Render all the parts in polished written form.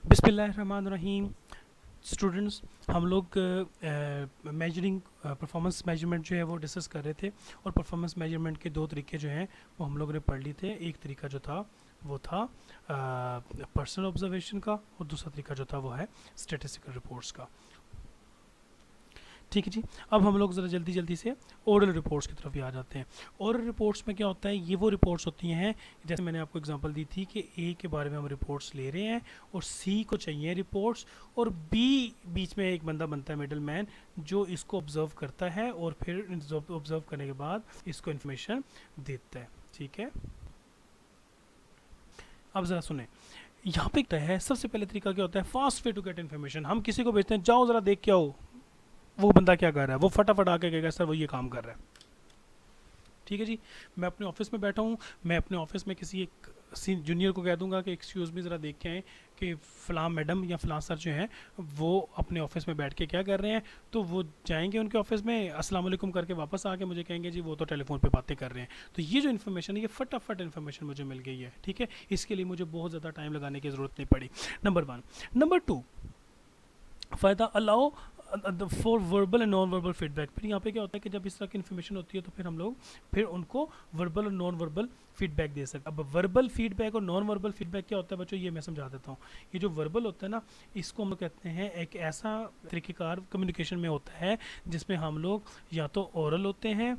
बिस्मिल्लाहिर्रहमानिर्रहीम। स्टूडेंट्स, हम लोग मेजरिंग परफॉर्मेंस मेजरमेंट जो है वो डिस्कस कर रहे थे और परफॉर्मेंस मेजरमेंट के दो तरीके जो हैं वो हम लोग ने पढ़ लिए थे। एक तरीका जो था वो था पर्सनल ऑब्जर्वेशन का और दूसरा तरीका जो था वो है स्टैटिस्टिकल रिपोर्ट्स का। ठीक है जी। अब हम लोग ज़रा जल्दी जल्दी से ओरल रिपोर्ट्स की तरफ भी आ जाते हैं। ओरल रिपोर्ट्स में क्या होता है, ये वो रिपोर्ट्स होती हैं जैसे मैंने आपको एग्जांपल दी थी कि ए के बारे में हम रिपोर्ट्स ले रहे हैं और सी को चाहिए रिपोर्ट्स, और बी बीच में एक बंदा बनता है मिडल मैन जो इसको ऑब्जर्व करता है और फिर ऑब्जर्व करने के बाद इसको इन्फॉर्मेशन देता है। ठीक है, अब ज़रा सुने यहाँ पे क्या है। सबसे पहले तरीका क्या होता है, fast way to get information. हम किसी को भेजते हैं, जाओ ज़रा देख के आओ वो बंदा क्या कर रहा है, वो फटाफट आके कहेगा सर वो ये काम कर रहा है। ठीक है जी। मैं अपने ऑफिस में बैठा हूँ, मैं अपने ऑफिस में किसी एक जूनियर को कह दूंगा कि एक्सक्यूज़ मी ज़रा देख के आएँ कि फ़लाँ मैडम या फ़लाँ सर जो हैं वो अपने ऑफिस में बैठ के क्या कर रहे हैं। तो वो जाएंगे उनके ऑफिस में, अस्सलाम वालेकुम करके वापस आके मुझे कहेंगे जी वो तो टेलीफोन पे बातें कर रहे हैं। तो ये जो इन्फॉर्मेशन है ये फटाफट इन्फॉर्मेशन मुझे मिल गई है। ठीक है, इसके लिए मुझे बहुत ज़्यादा टाइम लगाने की ज़रूरत नहीं पड़ी। नंबर 1। नंबर 2, फ़ायदा allow for verbal and non verbal feedback. फिर यहाँ पे क्या होता है कि जब इस तरह की इन्फॉर्मेशन होती है तो फिर हम लोग फिर उनको वर्बल और नॉन वर्बल फीडबैक दे सकते हैं। अब वर्बल फीडबैक और नॉन वर्बल फीडबैक क्या होता है बच्चों, ये मैं समझा देता हूँ। ये जो वर्बल होता है ना, इसको हम लोग कहते हैं एक ऐसा तरीक़ेकार कम्युनिकेशन में होता है जिसमें हम लोग या तो ओरल होते हैं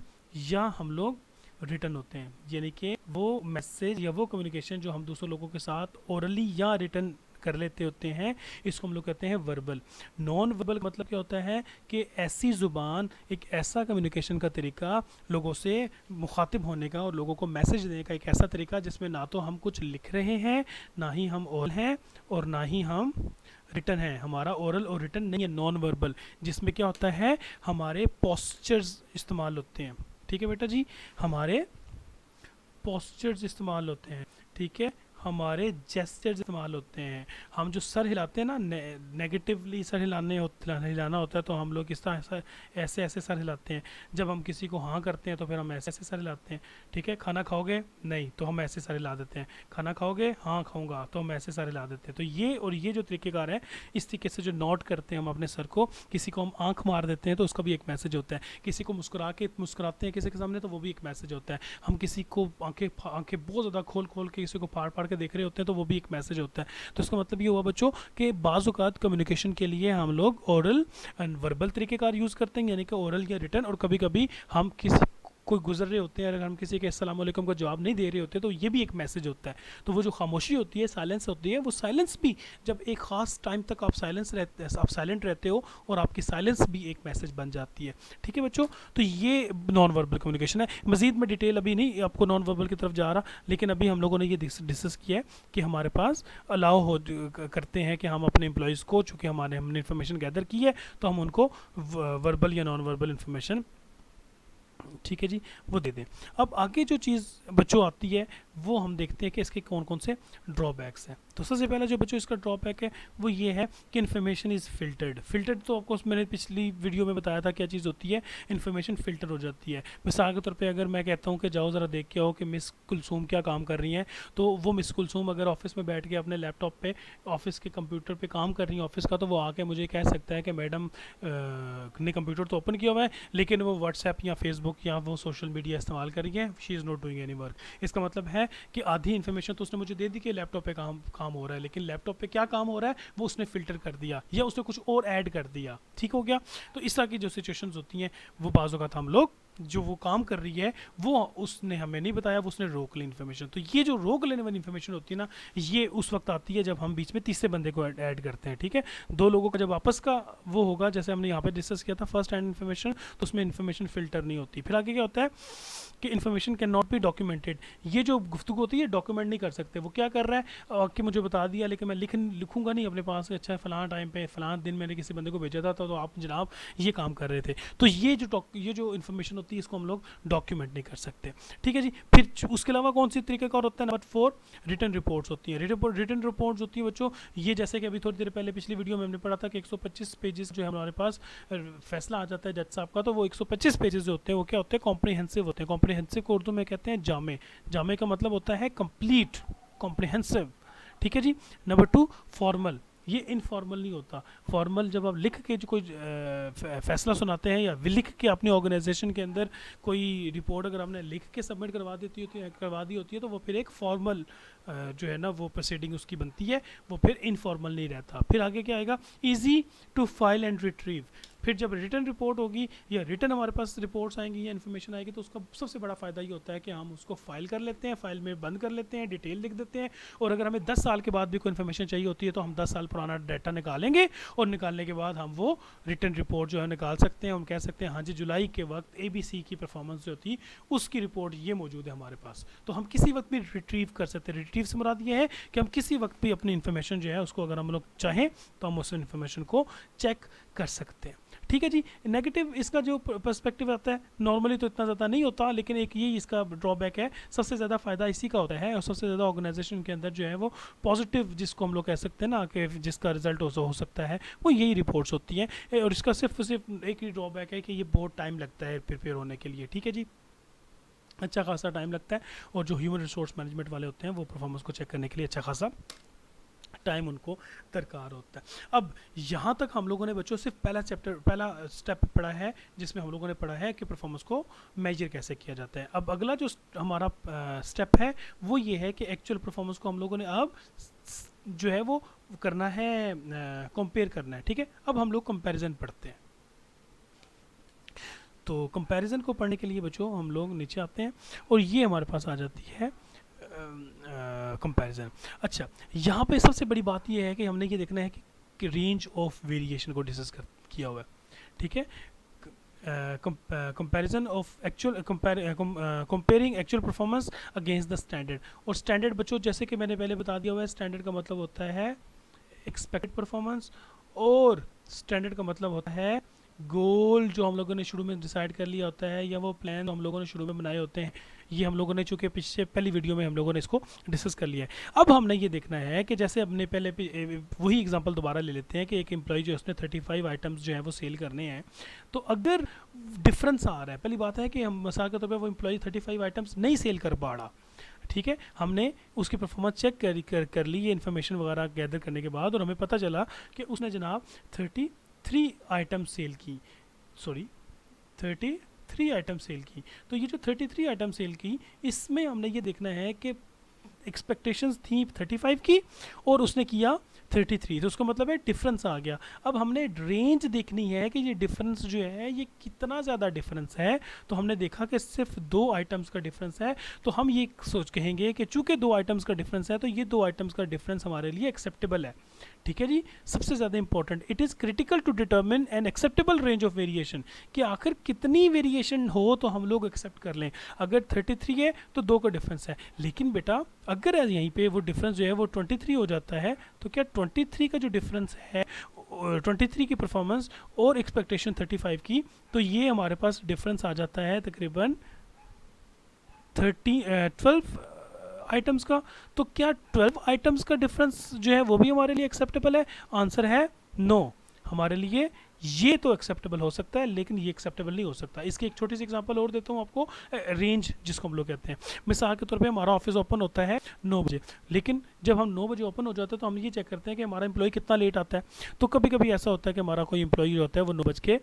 या हम लोग रिटर्न होते हैं। यानी कि वो मैसेज या वो कम्युनिकेशन जो हम दूसरे लोगों के साथ ओरली या रिटर्न कर लेते होते हैं, इसको हम लोग कहते हैं वर्बल। नॉन वर्बल मतलब क्या होता है कि ऐसी ज़ुबान, एक ऐसा कम्युनिकेशन का तरीका, लोगों से मुखातिब होने का और लोगों को मैसेज देने का एक ऐसा तरीका जिसमें ना तो हम कुछ लिख रहे हैं, ना ही हम ओरल हैं और ना ही हम रिटर्न है। हमारा ओरल और रिटर्न नहीं है, नॉन वर्बल, जिसमें क्या होता है हमारे पोस्चर्स इस्तेमाल होते हैं। ठीक है बेटा जी, हमारे पोस्चर्स इस्तेमाल होते हैं। ठीक है, हमारे जेस्चर्स इस्तेमाल होते हैं। हम जो सर हिलाते हैं ना, नेगेटिवली सर हिलाना होता है तो हम लोग इस तरह ऐसे ऐसे सर हिलाते हैं। जब हम किसी को हाँ करते हैं तो फिर हम ऐसे ऐसे सर हिलाते हैं। ठीक है, खाना खाओगे, नहीं तो हम ऐसे सर हिला देते हैं। खाना खाओगे, हाँ खाऊंगा, तो हम ऐसे सर हिला देते हैं। तो ये और ये जो तरीक़ेकार है, इस तरीके से जो नोट करते हैं हम अपने सर को, किसी को हम आँख मार देते हैं तो उसका भी एक मैसेज होता है। किसी को मुस्कुराते हैं किसी के सामने तो वो भी एक मैसेज होता है। हम किसी को आंखें बहुत ज़्यादा खोल खोल के किसी को फाड़ फाड़ के देख रहे होते हैं तो वो भी एक मैसेज होता है। तो इसका मतलब ये हुआ बच्चों कि बाज़-औक़ात कम्युनिकेशन के लिए हम लोग ओरल एंड वर्बल तरीक़ेकार यूज़ करते हैं, यानी कि ओरल या रिटर्न, और कभी कभी हम किसी कोई गुजर रहे होते हैं, अगर हम किसी के अस्सलाम वालेकुम का जवाब नहीं दे रहे होते तो ये भी एक मैसेज होता है। तो वो जो खामोशी होती है, साइलेंस होती है, वो साइलेंस भी जब एक ख़ास टाइम तक आप साइलेंट रहते हो और आपकी साइलेंस भी एक मैसेज बन जाती है। ठीक है बच्चों, तो ये नॉन वर्बल कम्युनिकेशन है। मज़ीद में डिटेल अभी नहीं आपको नॉन वर्बल की तरफ जा रहा, लेकिन अभी हम लोगों ने ये डिस्कस किया है कि हमारे पास अलाउ हो करते हैं कि हम अपने एम्प्लॉयज़ को, चूँकि हमने इन्फॉर्मेशन गैदर की है तो हम उनको वर्बल या नॉन वर्बल इन्फॉर्मेशन, ठीक है जी, वो दे दें। अब आगे जो चीज़ बच्चों आती है वो हम देखते हैं कि इसके कौन कौन से ड्रॉबैक्स हैं। तो सबसे पहला जो बच्चों इसका ड्रॉबैक है वो ये है कि इन्फॉर्मेशन इज़ फिल्टर्ड तो आपको मैंने पिछली वीडियो में बताया था क्या चीज़ होती है, इन्फॉर्मेशन फ़िल्टर हो जाती है। मिसाल के तौर पे अगर मैं कहता हूँ कि जाओ ज़रा देख के आओ कि मिस कुलसूम क्या काम कर रही हैं, तो वो मिस कुलसूम अगर ऑफिस में बैठ के अपने लैपटॉप पे ऑफिस के कंप्यूटर पे काम कर रही है ऑफिस का, तो वो आके मुझे कह सकता है कि मैडम ने कंप्यूटर तो ओपन किया हुआ है लेकिन वो व्हाट्सएप या फेसबुक या वो सोशल मीडिया इस्तेमाल कर रही है, she is not doing any work. इसका मतलब है कि आधी इन्फॉर्मेशन तो उसने मुझे दे दी कि लैपटॉप पे काम हो रहा है, लेकिन लैपटॉप पे क्या काम हो रहा है वो उसने फ़िल्टर कर दिया या उसने कुछ और ऐड कर दिया। ठीक हो गया। तो इस तरह की जो सिचुएशंस होती हैं वो बाज़ औक़ात हम लोग जो वो काम कर रही है वो उसने हमें नहीं बताया, वो उसने रोक ली इन्फॉर्मेशन। तो ये जो रोक लेने वाली इन्फॉर्मेशन होती है ना, ये उस वक्त आती है जब हम बीच में तीसरे बंदे को ऐड करते हैं। ठीक है, दो लोगों का जब आपस का वो होगा, जैसे हमने यहाँ पे डिस्कस किया था फर्स्ट हैंड इन्फॉर्मेशन, तो उसमें इन्फॉर्मेशन फ़िल्टर नहीं होती। फिर आगे क्या होता है कि information can not be documented. ये जो गुफ्तगू होती है डॉक्यूमेंट नहीं कर सकते। वो क्या कर रहा है कि मुझे बता दिया लेकिन मैं लिखूंगा नहीं अपने पास, अच्छा फ़लाँ टाइम पे फ़लाँ दिन मैंने किसी बंदे को भेजा था तो आप जनाब ये काम कर रहे थे। तो ये जो इन्फॉर्मेशन होती है इसको हम लोग डॉक्यूमेंट नहीं कर सकते। ठीक है जी। फिर उसके अलावा कौन सी तरीके का और होता है, नंबर 4 रिटर्न रिपोर्ट्स होती हैं। रिटर्न रिपोर्ट्स होती है बच्चों, ये जैसे कि अभी थोड़ी देर पहले पिछली वीडियो में हमने पढ़ा था कि 125 पेजेस जो है हमारे पास फैसला आ जाता है जज साहब का, तो वो 125 पेजेस जो होते हैं वो क्या होते हैं, कॉम्प्रिहेंसिव होते हैं। कॉम्प्रिहेंसिव को उर्दू में कहते हैं जामे। जामे का मतलब होता है कंप्लीट, कॉम्प्रिहेंसिव। ठीक है जी। नंबर 2 फॉर्मल, ये इनफॉर्मल नहीं होता। फॉर्मल जब आप लिख के जो कोई फैसला सुनाते हैं या लिख के अपनी ऑर्गेनाइजेशन के अंदर कोई रिपोर्ट अगर हमने लिख के सबमिट करवा दी होती है तो वो फिर एक फॉर्मल जो है ना वो प्रोसीडिंग उसकी बनती है, वो फिर इनफॉर्मल नहीं रहता। फिर आगे क्या आएगा, easy to file and retrieve. फिर जब रिटर्न रिपोर्ट होगी या रिटर्न हमारे पास रिपोर्ट्स आएंगी या इन्फॉर्मेशन आएगी तो उसका सबसे बड़ा फ़ायदा ये होता है कि हम उसको फाइल कर लेते हैं, फाइल में बंद कर लेते हैं, डिटेल लिख देते हैं, और अगर हमें 10 साल के बाद भी कोई इन्फॉर्मेशन चाहिए होती है तो हम 10 साल पुराना डाटा निकालेंगे और निकालने के बाद हम वो रिटर्न रिपोर्ट जो है निकाल सकते हैं। हम कह सकते हैं हाँ जी जुलाई के वक्त ABC की परफॉर्मेंस जो थी उसकी रिपोर्ट ये मौजूद है हमारे पास, तो हम किसी वक्त भी रिट्रीव कर सकते हैं। रिट्रीव से मुराद ये है कि हम किसी वक्त भी अपनी इन्फॉर्मेशन जो है उसको अगर हम लोग चाहें तो हम उस इन्फॉर्मेशन को चेक कर सकते हैं। ठीक है जी। नेगेटिव इसका जो पर्सपेक्टिव आता है नॉर्मली तो इतना ज़्यादा नहीं होता, लेकिन एक ये इसका ड्रॉबैक है, सबसे ज़्यादा फ़ायदा इसी का होता है और सबसे ज़्यादा ऑर्गेनाइजेशन के अंदर जो है वो पॉजिटिव जिसको हम लोग कह सकते हैं ना कि जिसका रिजल्ट हो सकता है वो यही रिपोर्ट्स होती हैं। और इसका सिर्फ एक ही ड्रॉबैक है कि ये बहुत टाइम लगता है प्रिपेयर होने के लिए। ठीक है जी, अच्छा खासा टाइम लगता है, और जो ह्यूमन रिसोर्स मैनेजमेंट वाले होते हैं वो परफॉर्मेंस को चेक करने के लिए अच्छा खासा टाइम उनको दरकार होता है। अब यहाँ तक हम लोगों ने बच्चों सिर्फ पहला स्टेप पढ़ा है जिसमें हम लोगों ने पढ़ा है कि परफॉर्मेंस को मेजर कैसे किया जाता है। अब अगला जो हमारा स्टेप है वो ये है कि एक्चुअल परफॉर्मेंस को हम लोगों ने अब जो है वो करना है, कंपेयर करना है। ठीक है, अब हम लोग कंपैरिजन पढ़ते हैं। तो कंपैरिजन को पढ़ने के लिए बच्चों हम लोग नीचे आते हैं और ये हमारे पास आ जाती है कंपैरिजन। अच्छा, यहाँ पे सबसे बड़ी बात ये है कि हमने ये देखना है कि रेंज ऑफ वेरिएशन को डिस्कस किया हुआ है। ठीक है, comparison of actual comparing actual performance against the standard. और स्टैंडर्ड बच्चों जैसे कि मैंने पहले बता दिया हुआ है, स्टैंडर्ड का मतलब होता है एक्सपेक्टेड परफॉर्मेंस, और स्टैंडर्ड का मतलब होता है गोल जो हम लोगों ने शुरू में डिसाइड कर लिया होता है या वो प्लान जो हम लोगों ने शुरू में बनाए होते हैं। ये हम लोगों ने चूँकि पिछले पहली वीडियो में हम लोगों ने इसको डिस्कस कर लिया है। अब हमने ये देखना है कि जैसे अपने पहले वही एग्जांपल दोबारा ले लेते हैं कि एक एम्प्लॉय जो है उसने 35 आइटम्स जो है वो सेल करने हैं, तो अगर डिफरेंस आ रहा है, पहली बात है कि हम मिसाल के तौर पर वो एम्प्लॉय 35 आइटम्स नहीं सेल कर पा रहा। ठीक है, हमने उसकी परफॉर्मेंस चेक कर ली ये इन्फॉर्मेशन वगैरह गैदर करने के बाद, और हमें पता चला कि उसने जनाब 33 आइटम सेल की, सॉरी 33 आइटम सेल की। तो ये जो 33 आइटम सेल की, इसमें हमने ये देखना है कि एक्सपेक्टेशंस थी 35 की और उसने किया 33, तो उसका मतलब है डिफरेंस आ गया। अब हमने रेंज देखनी है कि ये डिफरेंस जो है ये कितना ज़्यादा डिफरेंस है। तो हमने देखा कि सिर्फ 2 आइटम्स का डिफरेंस है, तो हम ये सोच कहेंगे कि चूंकि 2 आइटम्स का डिफरेंस है तो ये 2 आइटम्स का डिफरेंस हमारे लिए एक्सेप्टेबल है। ठीक है जी, सबसे ज़्यादा important, it is critical to determine an acceptable range of variation, कि आखिर कितनी वेरिएशन हो तो हम लोग एक्सेप्ट कर लें। अगर 33 है तो 2 का डिफरेंस है, लेकिन बेटा अगर यहीं पे वो डिफरेंस जो है वो 23 हो जाता है, तो क्या 23 का जो डिफरेंस है 23 की परफॉर्मेंस और एक्सपेक्टेशन 35 की, तो ये हमारे पास डिफरेंस आ जाता है तकरीबन 12 आइटम्स का। तो क्या 12 आइटम्स का डिफरेंस जो है वो भी हमारे लिए एक्सेप्टेबल है? आंसर है नो। हमारे लिए ये तो एक्सेप्टेबल हो सकता है लेकिन ये एक्सेप्टेबल नहीं हो सकता। इसकी एक छोटी सी एग्जांपल और देता हूँ आपको, रेंज जिसको हम लोग कहते हैं। मिसाल के तौर पे हमारा ऑफिस ओपन होता है 9 बजे, लेकिन जब हम 9 बजे ओपन हो जाते हैं तो हम ये चेक करते हैं कि हमारा एम्प्लॉय कितना लेट आता है। तो कभी कभी ऐसा होता है कि हमारा कोई एम्प्लॉय जो होता है वो 9 बज के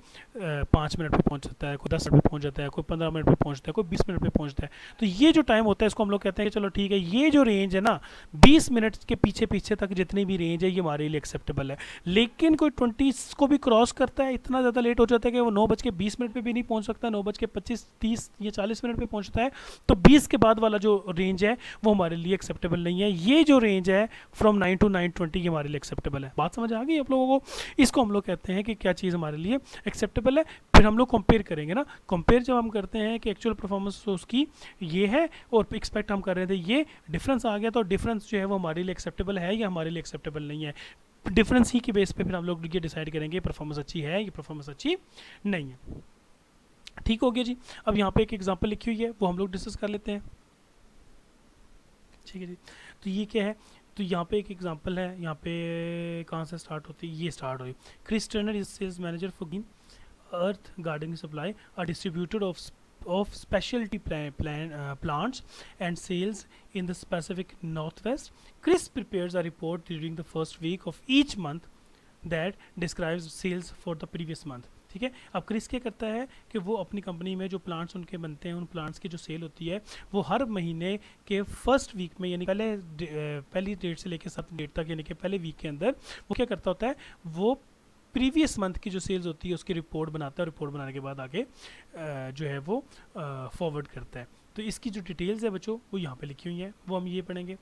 5 मिनट पर पहुँच जाता है, कोई 10 मिनट पर पहुँच जाता है, कोई 15 मिनट पर पहुँचता है, कोई 20 मिनट पर पहुँचता है। तो ये जो टाइम होता है इसको हम लोग कहते हैं कि चलो ठीक है, ये जो रेंज है ना 20 मिनट के पीछे पीछे तक जितनी भी रेंज है ये हमारे लिए एक्सेप्टेबल है। लेकिन कोई 20 को भी क्रॉस करता है, इतना ज़्यादा लेट हो जाता है कि वो 9 बज के 20 मिनट पे भी नहीं पहुंच सकता, 9 बज के 25, 30 या 40 मिनट पे पहुंचता है, तो 20 के बाद वाला जो रेंज है वो हमारे लिए एक्सेप्टेबल नहीं है। ये जो रेंज है फ्रॉम 9 to 9:20 ये हमारे लिए एक्सेप्टेबल है। बात समझ आ गई आप लोगों को? इसको हम लोग कहते हैं कि क्या चीज़ हमारे लिए एक्सेप्टेबल है। फिर हम लोग कंपेयर करेंगे ना, कंपेयर जब हम करते हैं कि एक्चुअल परफॉर्मेंस उसकी ये है और एक्सपेक्ट हम कर रहे थे ये, डिफरेंस आ गया, तो डिफरेंस जो है वो हमारे लिए एक्सेप्टेबल है या हमारे लिए एक्सेप्टेबल नहीं है। डिफरेंस ही की बेस पे फिर हम लोग ये डिसाइड करेंगे परफॉर्मेंस अच्छी है ये परफॉर्मेंस अच्छी नहीं है। ठीक हो गया जी। अब यहाँ पे एक एग्जांपल लिखी हुई है वो हम लोग डिस्कस कर लेते हैं। ठीक है जी, तो ये क्या है, तो यहाँ पे एक एग्जांपल है, यहाँ पे कहाँ से स्टार्ट होती है, ये स्टार्ट हुई। Chris Turner is sales manager for Earth Gardening Supply are distributed of of specialty plants and sales in the Pacific Northwest. Chris prepares a report during the first week of each month that describes sales for the previous month. ठीक है, अब Chris क्या करता है कि वो अपनी company में जो प्लांट्स उनके बनते हैं उन प्लांट्स की जो सेल होती है वो हर महीने के फर्स्ट वीक में यानी पहली डेट से लेकर 7 डेट तक यानी कि पहले वीक के अंदर वो क्या करता होता है, वो प्रीवियस मंथ की जो सेल्स होती है उसकी रिपोर्ट बनाता है और रिपोर्ट बनाने के बाद आगे जो है वो फॉरवर्ड करता है। तो इसकी जो डिटेल्स है बच्चों वो यहाँ पे लिखी हुई हैं, वो हम ये पढ़ेंगे।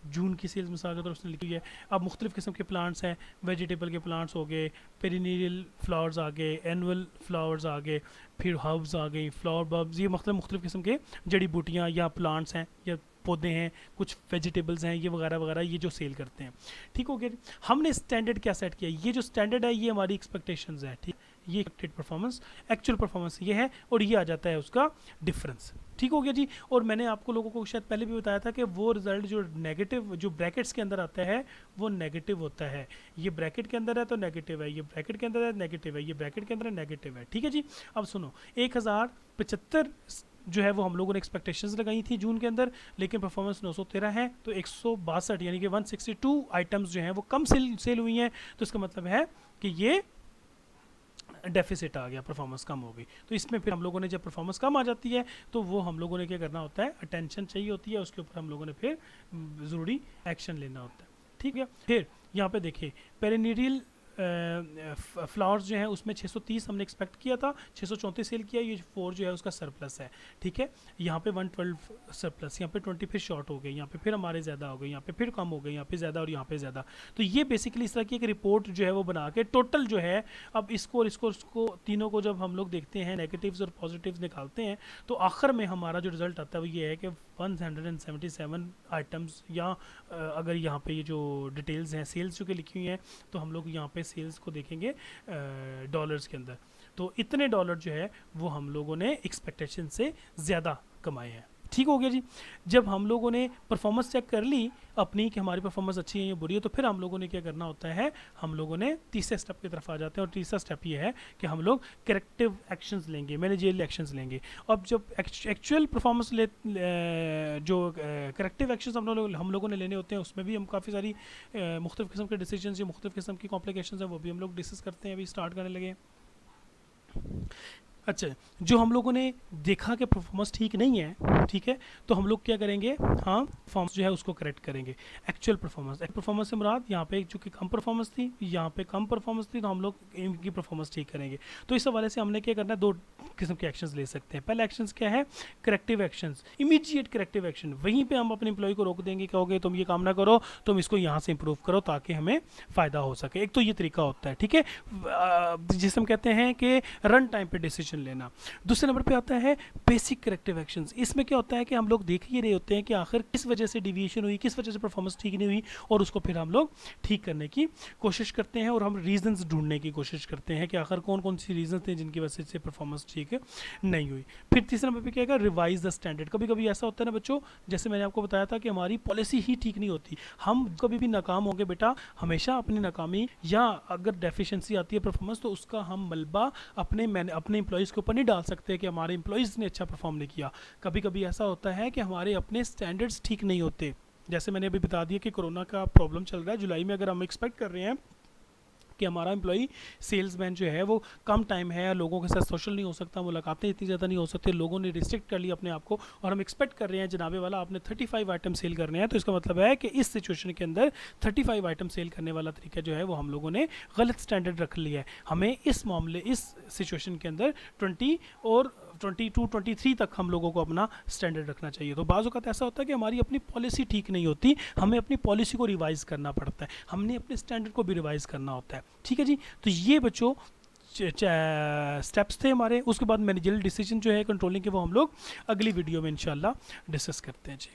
जून की सेल्स मिसाल के तौर उसने लिखी हुई है। अब मुख्तलिफ़ किस्म के प्लांट्स हैं, वेजिटेबल के प्लांट्स हो गए, पेरिनियल फ्लावर्स आ गए, एनुअल फ्लावर्स आ गए, फिर हर्ब्स आ गई, फ्लावर बल्ब्स, ये मुख्तलिफ़ किस्म के जड़ी बूटियाँ या प्लांट्स हैं या पौधे हैं, कुछ वेजिटेबल्स हैं, ये वगैरह वगैरह ये जो सेल करते हैं। ठीक हो गया। हमने स्टैंडर्ड क्या सेट किया, ये जो स्टैंडर्ड है ये हमारी एक्सपेक्टेशंस है। ठीक, ये एक्सपेक्टेड परफॉर्मेंस, एक्चुअल परफॉर्मेंस ये है और ये आ जाता है उसका डिफरेंस। ठीक हो गया जी। और मैंने आपको लोगों को शायद पहले भी बताया था कि वो रिजल्ट जो नेगेटिव जो ब्रैकेट्स के अंदर आता है वो नेगेटिव होता है। ये ब्रैकेट के अंदर है तो नेगेटिव है, ये ब्रैकेट के अंदर है नेगेटिव है, ये ब्रैकेट के अंदर है नेगेटिव है। ठीक है जी। अब सुनो, 1075 जो है वो हम लोगों ने एक्सपेक्टेशंस लगाई थी जून के अंदर, लेकिन परफॉर्मेंस 913 है, तो 162 यानी कि 162 आइटम्स जो हैं वो कम सेल हुई हैं। तो इसका मतलब है कि ये डेफिसिट आ गया, परफॉर्मेंस कम हो गई। तो इसमें फिर हम लोगों ने जब परफॉर्मेंस कम आ जाती है तो वो हम लोगों ने क्या करना होता है, अटेंशन चाहिए होती है, उसके ऊपर हम लोगों ने फिर ज़रूरी एक्शन लेना होता है। ठीक है। फिर यहाँ पे देखिए पेरिनियल फ्लावर्स जो है उसमें 630 हमने एक्सपेक्ट किया था, 634 सेल किया, ये 4 जो है उसका सरप्लस है। ठीक है। यहाँ पे 112 सरप्लस, यहाँ पे 20 फिर शॉर्ट हो गए, यहाँ पे फिर हमारे ज़्यादा हो गए, यहाँ पे फिर कम हो गए, यहाँ पे ज़्यादा और यहाँ पे ज़्यादा। तो ये बेसिकली इस तरह की एक रिपोर्ट जो है वो बना के टोटल जो है, अब इसको और इसको तीनों को जब हम लोग देखते हैं, नेगेटिव्स और पॉजिटिव्स निकालते हैं, तो आखिर में हमारा जो रिजल्ट आता है वो ये है कि 177 आइटम्स, या अगर यहाँ पे ये जो डिटेल्स हैं सेल्स जो कि लिखी हुई हैं, तो हम लोग यहाँ पे सेल्स को देखेंगे डॉलर्स के अंदर, तो इतने डॉलर जो है वो हम लोगों ने एक्सपेक्टेशन से ज़्यादा कमाए हैं। ठीक हो गया जी। जब हम लोगों ने परफॉर्मेंस चेक कर ली अपनी कि हमारी परफॉर्मेंस अच्छी है या बुरी है, तो फिर हम लोगों ने क्या करना होता है, हम लोगों ने तीसरे स्टेप की तरफ आ जाते हैं। और तीसरा स्टेप ये है कि हम लोग करेक्टिव एक्शंस लेंगे, मैनेजरियल एक्शंस लेंगे। अब जब एक्चुअल परफॉर्मेंस जो करेक्टिव एक्शंस हम लोगों ने लेने होते हैं, उसमें भी हम काफ़ी सारी मुख्तलिफ़ किस्म के डिसीजन या मुख्तलिफ़ किस्म की कॉम्प्लिकेशंस हैं वो भी हम लोग डिस्कस करते हैं, अभी स्टार्ट करने लगे। अच्छा, जो हम लोगों ने देखा कि परफॉर्मेंस ठीक नहीं है, ठीक है, तो हम लोग क्या करेंगे, हाँ परफॉर्मेंस जो है उसको करेक्ट करेंगे। एक्चुअल परफॉर्मेंस से मुराद यहाँ पे चूँकि कम परफॉर्मेंस थी, यहाँ पे कम परफॉर्मेंस थी, तो हम लोग इनकी परफॉर्मेंस ठीक करेंगे। तो इस हवाले से हमने क्या करना है, 2 किस्म के एक्शंस ले सकते हैं। पहला एक्शंस क्या है, corrective actions, immediate corrective action. वहीं पे हम अपने एम्प्लॉय को रोक देंगे, कहोगे तुम ये काम ना करो, तुम इसको यहाँ से इंप्रूव करो ताकि हमें फ़ायदा हो सके। एक तो ये तरीका होता है, ठीक है, जिसे हम कहते हैं कि रन टाइम पे डिसीजन लेना। दूसरे नंबर पे आता है बेसिक करेक्टिव एक्शंस। इसमें क्या होता है कि हम लोग देख ही रहे होते हैं कि आखिर किस वजह से डिविएशन हुई, किस वजह से परफॉर्मेंस ठीक नहीं हुई, और उसको फिर हम लोग ठीक करने की कोशिश करते हैं और हम रीजंस ढूंढने की कोशिश करते हैं कि आखिर कौन कौन सी रीजन थे जिनकी वजह से परफॉर्मेंस ठीक नहीं हुई। फिर तीसरे नंबर पे क्या है, रिवाइज द स्टैंडर्ड। कभी कभी ऐसा होता है ना बच्चों, जैसे मैंने आपको बताया था कि हमारी पॉलिसी ही ठीक नहीं होती, हम कभी भी नाकाम होंगे बेटा, हमेशा अपनी नाकामी या अगर डेफिशिएंसी आती है परफॉर्मेंस, तो उसका हम मलबा अपने एम्प्लॉयज़ के ऊपर नहीं डाल सकते कि हमारे एम्प्लॉयज़ ने अच्छा परफॉर्म नहीं किया। कभी कभी ऐसा होता है कि हमारे अपने स्टैंडर्ड्स ठीक नहीं होते। जैसे मैंने अभी बता दिया कि कोरोना का प्रॉब्लम चल रहा है जुलाई में, अगर हम एक्सपेक्ट कर रहे हैं कि हमारा एम्प्लॉई सेल्समैन जो है वो कम टाइम है, लोगों के साथ सोशल नहीं हो सकता, मुलाकातें इतनी ज़्यादा नहीं हो सकती, लोगों ने रिस्ट्रिक्ट कर लिया अपने आप को, और हम एक्सपेक्ट कर रहे हैं जनाबे वाला आपने 35 आइटम सेल करने हैं, तो इसका मतलब है कि इस सिचुएशन के अंदर 35 आइटम सेल करने वाला तरीका जो है वो हम लोगों ने गलत स्टैंडर्ड रख लिया है। हमें इस मामले, इस सिचुएशन के अंदर 20 और 22, 23 तक हम लोगों को अपना स्टैंडर्ड रखना चाहिए। तो बाज़ औक़ात ऐसा होता है कि हमारी अपनी पॉलिसी ठीक नहीं होती, हमें अपनी पॉलिसी को रिवाइज़ करना पड़ता है, हमने अपने स्टैंडर्ड को भी रिवाइज़ करना होता है। ठीक है जी। तो ये बच्चों स्टेप्स थे हमारे। उसके बाद मैनेजरियल डिसीजन जो है कंट्रोलिंग के, वो हम लोग अगली वीडियो में इंशाल्लाह डिस्कस करते हैं जी।